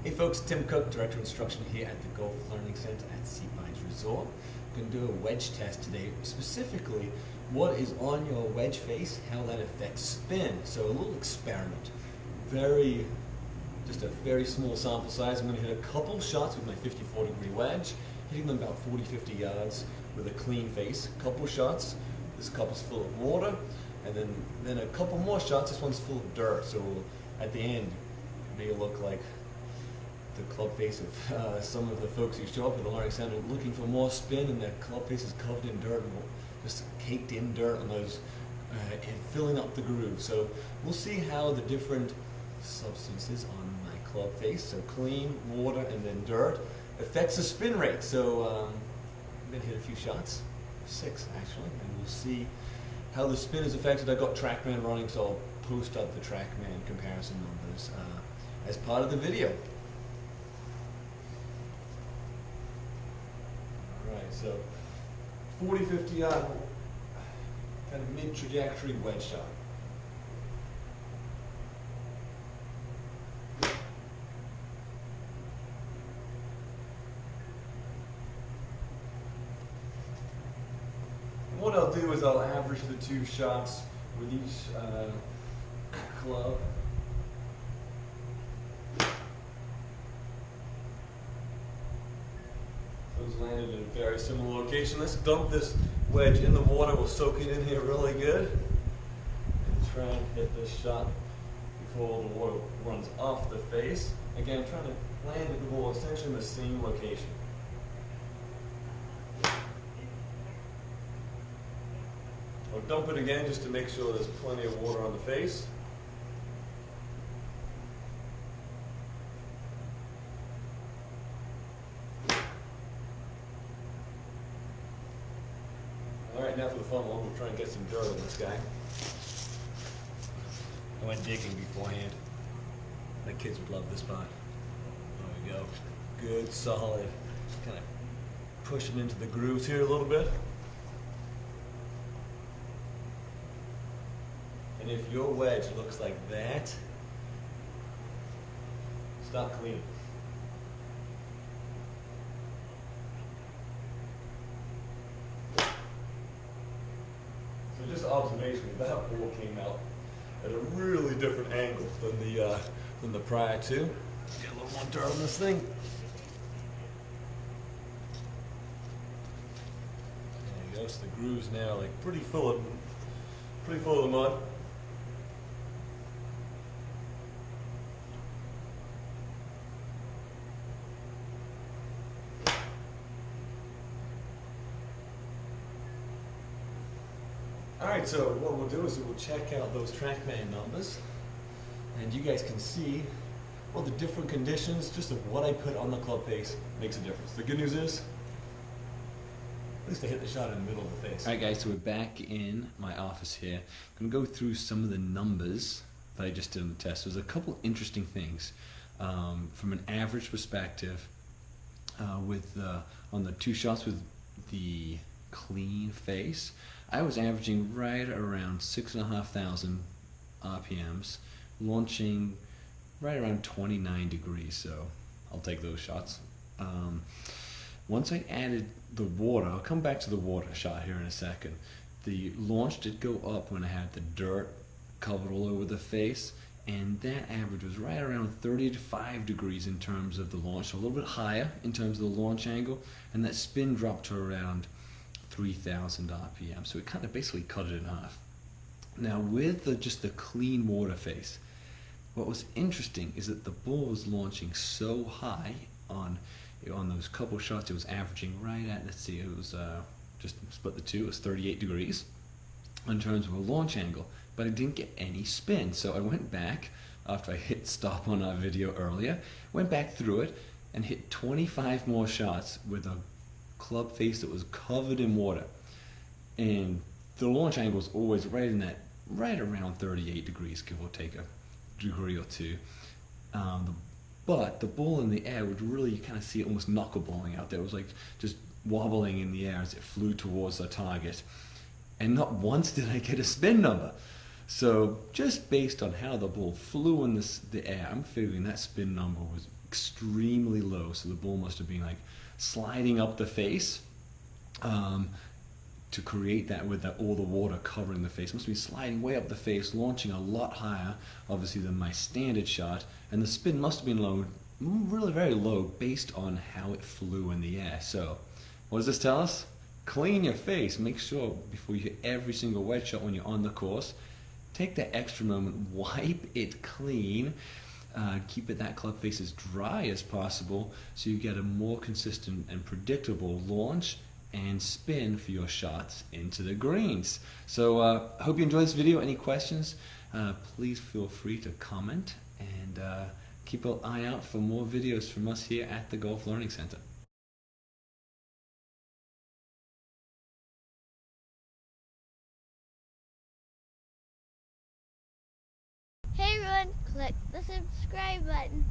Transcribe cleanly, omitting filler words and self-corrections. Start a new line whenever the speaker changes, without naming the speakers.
Hey folks, Tim Cooke, Director of Instruction here at the Golf Learning Center at Sea Pines Resort. We're going to do a wedge test today, specifically what is on your wedge face, how that affects spin. So a little experiment. Just a very small sample size. I'm going to hit a couple shots with my 54-degree wedge, hitting them about 40-50 yards with a clean face. A couple shots. This cup's full of water, and then a couple more shots. This one's full of dirt. So at the end, it may look like the club face of some of the folks who show up at the learning center looking for more spin, and their club face is covered in dirt, and just caked in dirt on those, and filling up the groove. So we'll see how the different substances on my club face, so clean, water, and then dirt, affects the spin rate. So I'm going to hit a few shots, 6 actually, and we'll see how the spin is affected. I've got TrackMan running, so I'll post up the TrackMan comparison numbers as part of the video. So 40-50 yard, kind of mid-trajectory wedge shot. And what I'll do is I'll average the 2 shots with each club. Those landed in a very similar location. Let's dump this wedge in the water. We'll soak it in here really good. And try and hit this shot before the water runs off the face. Again, trying to land the ball essentially in the same location. I'll dump it again just to make sure there's plenty of water on the face. Alright, now for the fun one, we'll try and get some dirt on this guy. I went digging beforehand. The kids would love this spot. There we go. Good, solid. Kind of pushing into the grooves here a little bit. And if your wedge looks like that, stop cleaning. So just observation, that ball came out at a really different angle than the prior two. Get a little more dirt on this thing. There you go. So the groove's now like pretty full of the mud. Alright, so what we'll do is we'll check out those TrackMan numbers, and you guys can see, well, the different conditions just of what I put on the club face makes a difference. The good news is, at least I hit the shot in the middle of the face.
Alright guys, so we're back in my office here. I'm going to go through some of the numbers that I just did on the test. There's a couple interesting things. From an average perspective, on the 2 shots with the clean face, I was averaging right around 6,500 RPMs, launching right around 29 degrees, so I'll take those shots. Once I added the water, I'll come back to the water shot here in a second. The launch did go up when I had the dirt covered all over the face, and that average was right around 35 degrees in terms of the launch, so a little bit higher in terms of the launch angle, and that spin dropped to around 3,000 RPM, so it kind of basically cut it in half. Now with just the clean water face, what was interesting is that the ball was launching so high on those couple shots. It was averaging right at, let's see, it was just split the 2, it was 38 degrees in terms of a launch angle, but I didn't get any spin. So I went back after I hit stop on our video earlier, went back through it and hit 25 more shots with a club face that was covered in water, and the launch angle was always right around 38 degrees, give or take a degree or 2. But the ball in the air would really, you kind of see it almost knuckleballing out there. It was like just wobbling in the air as it flew towards the target, and not once did I get a spin number. So just based on how the ball flew in the air, I'm figuring that spin number was extremely low, so the ball must have been like sliding up the face to create that with all the water covering the face. It must be sliding way up the face, launching a lot higher, obviously, than my standard shot, and the spin must have been low, really very low, based on how it flew in the air. So, what does this tell us? Clean your face. Make sure before you hit every single wedge shot when you're on the course, take that extra moment, wipe it clean, keep that club face as dry as possible so you get a more consistent and predictable launch and spin for your shots into the greens. So I hope you enjoyed this video. Any questions, please feel free to comment, and keep an eye out for more videos from us here at the Golf Learning Center.
Hey everyone, click the subscribe button.